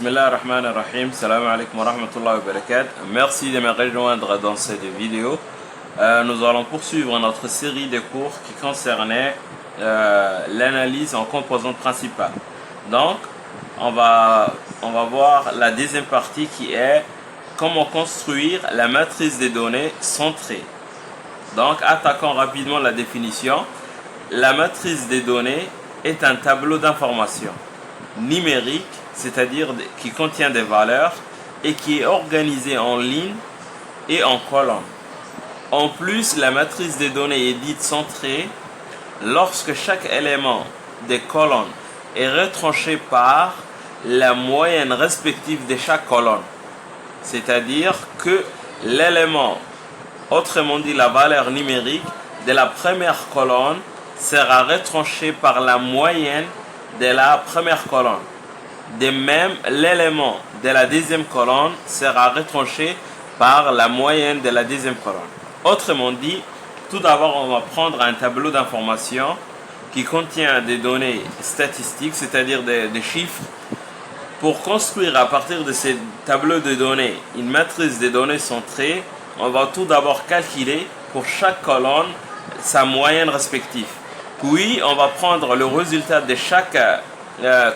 Bismillahirrahmanirrahim. Salam alaikum wa rahmatullahi wa barakatuh. Merci de me rejoindre dans cette vidéo. Nous allons poursuivre notre série de cours qui concernait l'analyse en composantes principales. Donc, on va voir la deuxième partie qui est comment construire la matrice des données centrée. Donc, attaquons rapidement la définition. La matrice des données est un tableau d'informations numérique, c'est-à-dire qui contient des valeurs et qui est organisé en lignes et en colonnes. En plus, la matrice des données est dite centrée lorsque chaque élément des colonnes est retranché par la moyenne respective de chaque colonne. C'est-à-dire que l'élément, autrement dit la valeur numérique de la première colonne, sera retranché par la moyenne de la première colonne. De même, l'élément de la deuxième colonne sera retranché par la moyenne de la deuxième colonne. Autrement dit, tout d'abord, on va prendre un tableau d'information qui contient des données statistiques, c'est-à-dire des chiffres. Pour construire à partir de ces tableaux de données une matrice de données centrée, on va tout d'abord calculer pour chaque colonne sa moyenne respective. Puis, on va prendre le résultat de chaque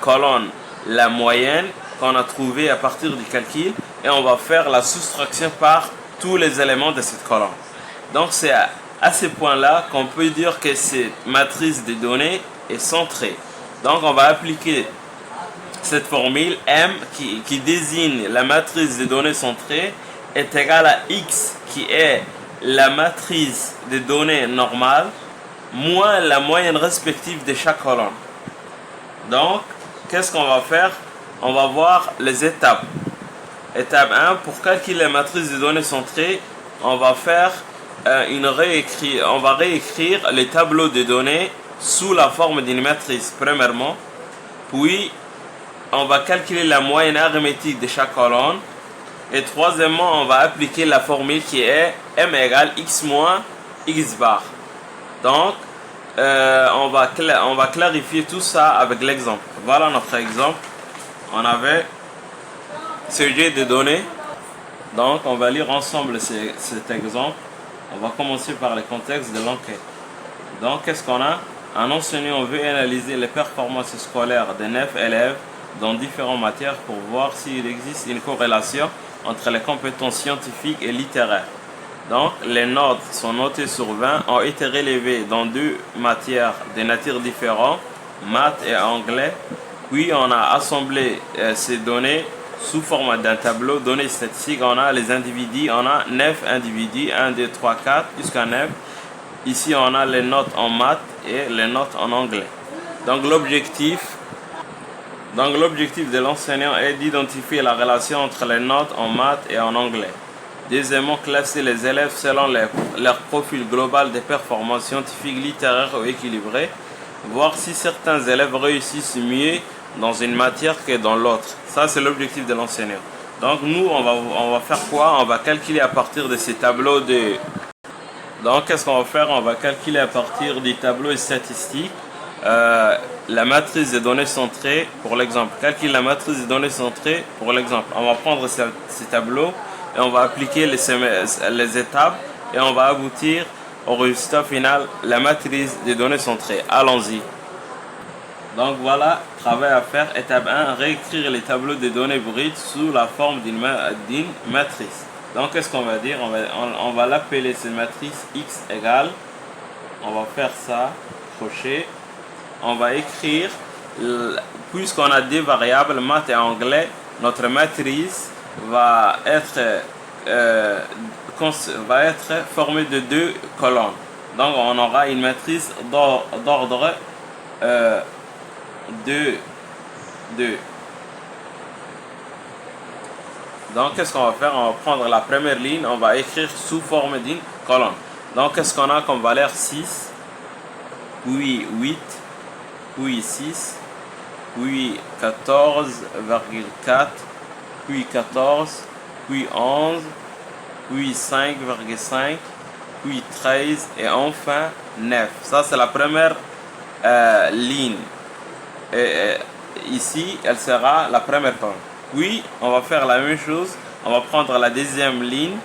colonne, la moyenne qu'on a trouvée à partir du calcul, et on va faire la soustraction par tous les éléments de cette colonne. Donc, c'est à ce point-là qu'on peut dire que cette matrice de données est centrée. Donc, on va appliquer cette formule M qui désigne la matrice de données centrée est égale à X qui est la matrice de données normale moins la moyenne respective de chaque colonne. Donc, qu'est-ce qu'on va faire? On va voir les étapes. Étape 1, pour calculer la matrice de données centrée, on va faire on va réécrire les tableaux de données sous la forme d'une matrice, premièrement. Puis, on va calculer la moyenne arithmétique de chaque colonne. Et troisièmement, on va appliquer la formule qui est M égale X moins X bar. Donc, on va clarifier tout ça avec l'exemple. Voilà notre exemple. On avait ce jet de données. Donc, on va lire ensemble cet exemple. On va commencer par le contexte de l'enquête. Donc, qu'est-ce qu'on a? Un enseignant veut analyser les performances scolaires de 9 élèves dans différentes matières pour voir s'il existe une corrélation entre les compétences scientifiques et littéraires. Donc, les notes sont notées sur 20, ont été relevées dans deux matières de nature différentes, maths et anglais. Puis, on a assemblé ces données sous forme d'un tableau, données statistiques. On a les individus, on a 9 individus, 1, 2, 3, 4, jusqu'à 9. Ici, on a les notes en maths et les notes en anglais. Donc, l'objectif de l'enseignant est d'identifier la relation entre les notes en maths et en anglais. Deuxièmement, classer les élèves selon leur profil global de performance scientifique, littéraire ou équilibré. Voir si certains élèves réussissent mieux dans une matière que dans l'autre. Ça, c'est l'objectif de l'enseignant. Donc, nous, on va faire quoi? On va calculer à partir de ces tableaux de... Donc, qu'est-ce qu'on va faire? On va calculer à partir des tableaux statistiques la matrice de données centrées pour l'exemple. Calculer la matrice de données centrées pour l'exemple. On va prendre ces tableaux et on va appliquer les étapes et on va aboutir au résultat final, la matrice des données centrées. Allons-y. Donc voilà, travail à faire. Étape 1, réécrire les tableaux de données brutes sous la forme d'une matrice. Donc qu'est-ce qu'on va dire? On va l'appeler cette matrice X égale. On va faire ça, cocher. On va écrire, puisqu'on a deux variables, maths et anglais, notre matrice va être formée de deux colonnes. Donc on aura une matrice d'ordre 2. Donc qu'est-ce qu'on va faire? On va prendre la première ligne, on va écrire sous forme d'une colonne. Donc qu'est-ce qu'on a comme valeur? 6, puis 8, puis 6, puis 14,4, puis 14, puis 11, puis 5,5, puis 13 et enfin 9. Ça, c'est la première ligne. Et ici, elle sera la première colonne. Puis, on va faire la même chose. On va prendre la deuxième ligne.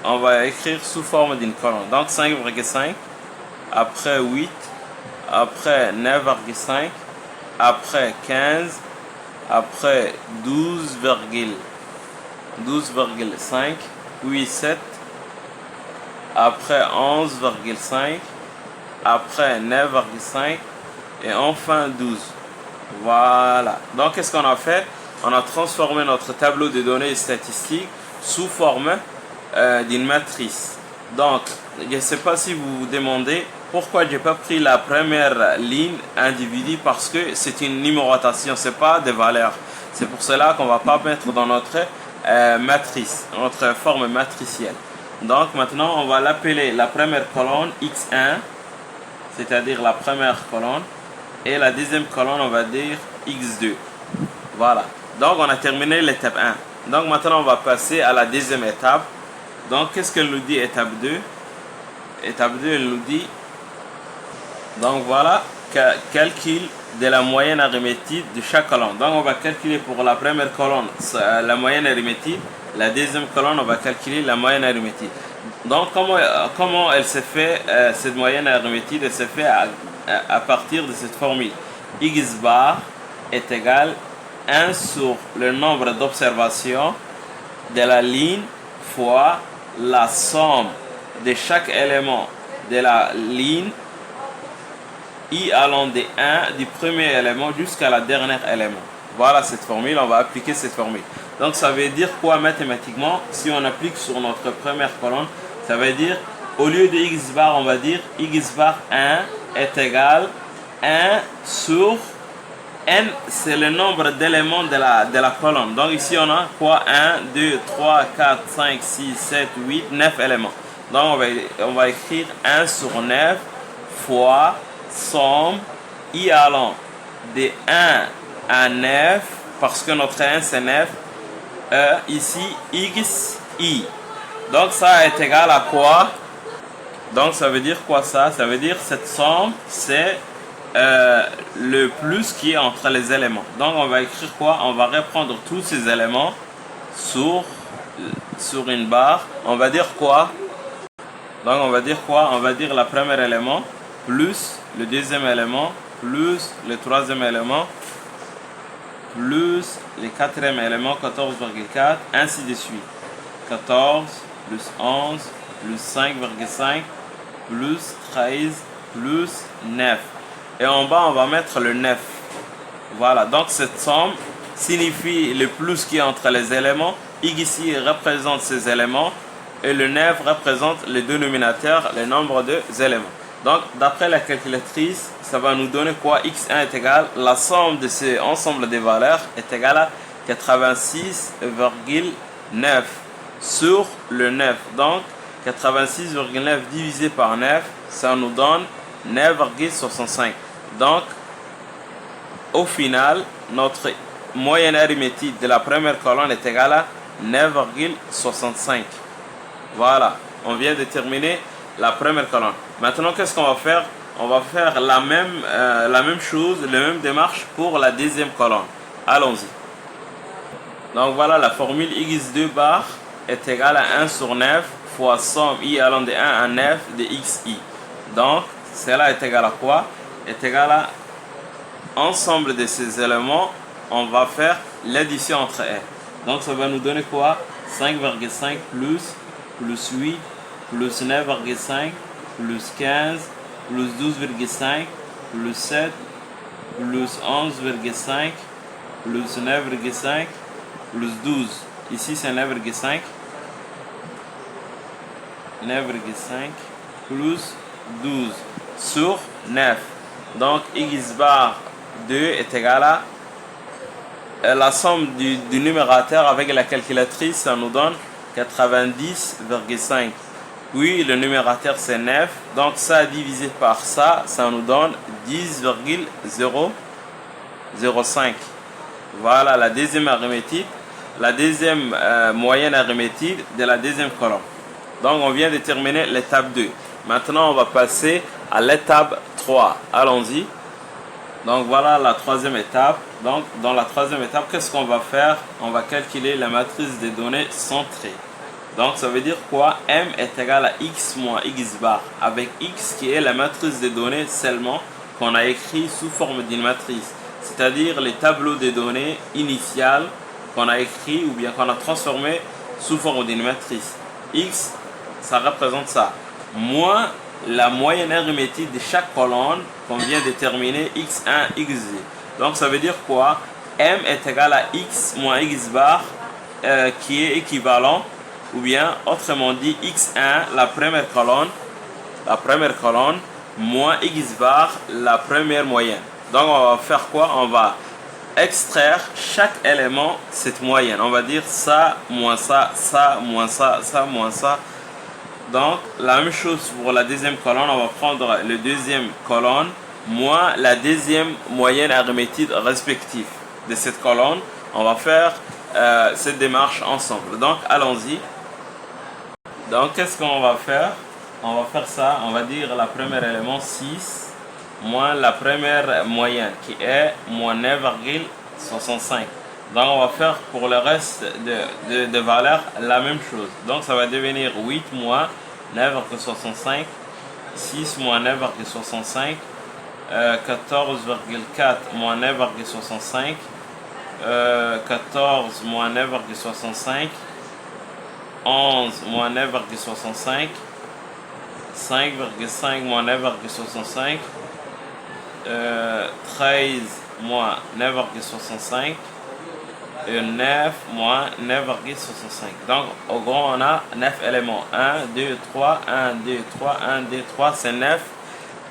On va écrire sous forme d'une colonne. Donc 5,5, après 8, après 9,5, après 15, après 12,5, puis 7, après 11,5, après 9,5 et enfin 12. Voilà. Donc qu'est-ce qu'on a fait? On a transformé notre tableau de données statistiques sous forme d'une matrice. Donc, je ne sais pas si vous vous demandez pourquoi je n'ai pas pris la première ligne individu, parce que c'est une numérotation, ce n'est pas des valeurs. C'est pour cela qu'on ne va pas mettre dans notre matrice, notre forme matricielle. Donc maintenant, on va l'appeler la première colonne X1, c'est-à-dire la première colonne, et la deuxième colonne, on va dire X2. Voilà. Donc on a terminé l'étape 1. Donc maintenant, on va passer à la deuxième étape. Donc, qu'est-ce qu'elle nous dit, étape 2? Étape 2, elle nous dit, donc voilà, calcul de la moyenne arithmétique de chaque colonne. Donc, on va calculer pour la première colonne la moyenne arithmétique. La deuxième colonne, on va calculer la moyenne arithmétique. Donc, comment elle se fait, cette moyenne arithmétique? Elle se fait à partir de cette formule. X bar est égal 1 sur le nombre d'observations de la ligne fois la somme de chaque élément de la ligne i allant de 1 du premier élément jusqu'à la dernière élément. Voilà cette formule, on va appliquer cette formule. Donc ça veut dire quoi mathématiquement? Si on applique sur notre première colonne, ça veut dire au lieu de x bar, on va dire x bar 1 est égal 1 sur n, c'est le nombre d'éléments de la colonne. Donc ici on a quoi? 1, 2, 3, 4, 5, 6, 7, 8, 9 éléments. Donc on va écrire 1 sur 9 fois somme i allant de 1 à 9, parce que notre 1 c'est 9, ici x i. Donc ça est égal à quoi? Donc ça veut dire quoi ça? Ça veut dire cette somme c'est le plus qui est entre les éléments. Donc on va écrire quoi? On va reprendre tous ces éléments sur une barre. On va dire quoi? Donc on va dire quoi? On va dire le premier élément plus le deuxième élément plus le troisième élément plus le quatrième élément, 14,4, ainsi de suite. 14 plus 11 plus 5,5 plus 13 plus 9. Et en bas, on va mettre le 9. Voilà, donc cette somme signifie le plus qui est entre les éléments. X ici représente ces éléments. Et le 9 représente le dénominateur, le nombre d'éléments. Donc, d'après la calculatrice, ça va nous donner quoi? X1 est égal, la somme de ces ensembles de valeurs est égale à 86,9 sur le 9. Donc, 86,9 divisé par 9, ça nous donne 9,65. Donc, au final, notre moyenne arithmétique de la première colonne est égale à 9,65. Voilà, on vient de terminer la première colonne. Maintenant, qu'est-ce qu'on va faire? On va faire la même chose, la même démarche pour la deuxième colonne. Allons-y. Donc voilà, la formule x2 bar est égale à 1 sur 9 fois somme i allant de 1 à 9 de xi. Donc, cela est égal à quoi? Est égal à ensemble de ces éléments, on va faire l'addition entre eux. Donc ça va nous donner quoi? 5,5 plus 8 plus 9,5 plus 15 plus 12,5 plus 7 plus 11,5 plus 9,5 plus 12. Ici c'est 9,5 plus 12 sur 9. Donc x bar 2 est égal à la somme du numérateur avec la calculatrice, ça nous donne 90,5. Puis le numérateur c'est 9, donc ça divisé par ça, ça nous donne 10,005. Voilà la deuxième arithmétique, la deuxième moyenne arithmétique de la deuxième colonne. Donc on vient de terminer l'étape 2. Maintenant on va passer à l'étape 3. Allons-y. Donc voilà la troisième étape. Donc dans la troisième étape, qu'est-ce qu'on va faire? On va calculer la matrice des données centrées. Donc ça veut dire quoi? M est égal à x moins x bar, avec x qui est la matrice des données seulement qu'on a écrit sous forme d'une matrice. C'est-à-dire les tableaux des données initiales qu'on a écrit ou bien qu'on a transformé sous forme d'une matrice. X, ça représente ça. Moins la moyenne arithmétique de chaque colonne qu'on vient déterminer x1, xz. Donc ça veut dire quoi? M est égal à x moins x bar qui est équivalent, ou bien autrement dit x1 la première colonne moins x bar la première moyenne. Donc on va faire quoi? On va extraire chaque élément cette moyenne. On va dire ça moins ça, ça moins ça, ça moins ça. Donc la même chose pour la deuxième colonne. On va prendre le deuxième colonne moins la deuxième moyenne arithmétique respective de cette colonne. On va faire cette démarche ensemble. Donc allons-y. Donc qu'est-ce qu'on va faire? On va faire ça. On va dire la première élément 6 moins la première moyenne qui est moins 9,65. Donc on va faire pour le reste de valeurs la même chose. Donc ça va devenir 8 moins 9,65, 6 moins 9,65, 14,4 moins 9,65, 14 moins 9,65, 11 moins 9,65, 5,5 moins 9,65, 13 moins 9,65 et 9 moins 9,65. Donc au grand on a 9 éléments. 1, 2, 3, 1, 2, 3, 1, 2, 3, c'est 9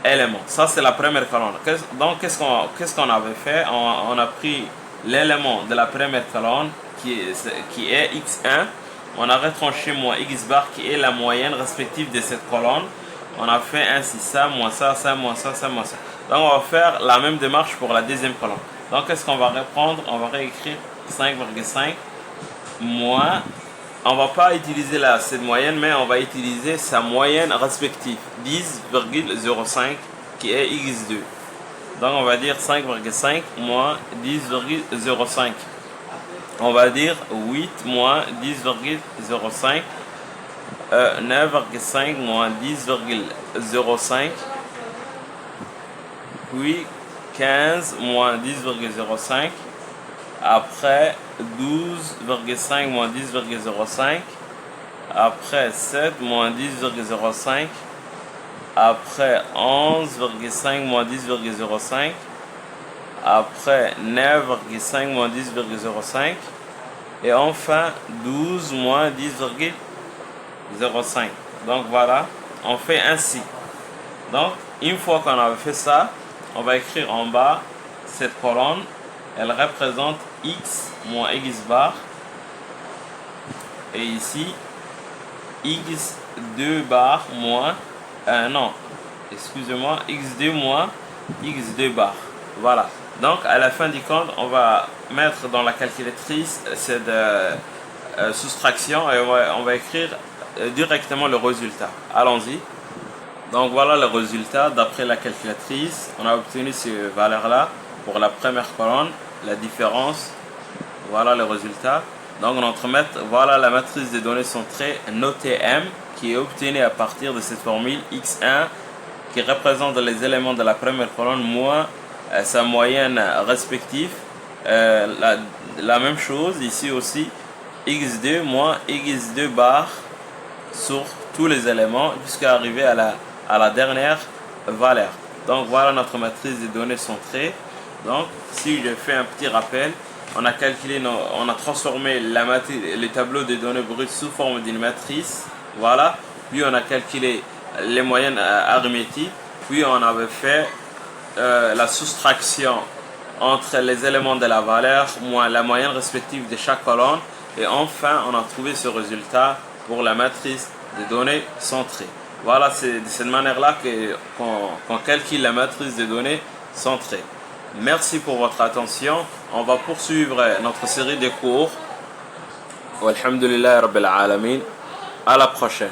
éléments. Ça c'est la première colonne. Donc qu'est-ce qu'on avait fait? On a pris l'élément de la première colonne qui est x1. On a retranché moins x bar qui est la moyenne respective de cette colonne. On a fait ainsi ça, moins ça, ça, moins ça, ça, moins ça. Donc on va faire la même démarche pour la deuxième colonne. Donc qu'est-ce qu'on va reprendre? On va réécrire 5,5 moins, on va pas utiliser cette moyenne, mais on va utiliser sa moyenne respective, 10,05 qui est x2. Donc on va dire 5,5 moins 10,05. On va dire 8 moins 10,05. 9,5 moins 10,05, puis 15 moins 10,05, après 12,5 moins 10,05, après 7 moins 10,05, après 11,5 moins 10,05, après 9,5 moins 10,05 et enfin 12 moins 10,05. Donc voilà, on fait ainsi. Donc une fois qu'on a fait ça, on va écrire en bas cette colonne. Elle représente x moins x bar. Et ici, x2 bar moins... non, excusez-moi, x2 moins x2 bar. Voilà. Donc à la fin du compte, on va mettre dans la calculatrice cette soustraction et on va écrire directement le résultat. Allons-y. Donc voilà le résultat d'après la calculatrice. On a obtenu ces valeurs-là pour la première colonne, la différence. Voilà le résultat. Donc voilà la matrice des données centrées notée M qui est obtenue à partir de cette formule x1 qui représente les éléments de la première colonne moins sa moyenne respective. La même chose ici aussi, x2 moins x2 bar sur tous les éléments jusqu'à arriver à la dernière valeur. Donc voilà notre matrice des données centrées. Donc si je fais un petit rappel, on a transformé les tableaux de données brutes sous forme d'une matrice. Voilà. Puis on a calculé les moyennes arithmétiques. Puis on avait fait la soustraction entre les éléments de la valeur moins la moyenne respective de chaque colonne. Et enfin, on a trouvé ce résultat pour la matrice des données centrées. Voilà, c'est de cette manière-là qu'on calcule la matrice des données centrées. Merci pour votre attention. On va poursuivre notre série de cours. Walhamdulillah Rabbil Alamin. À la prochaine.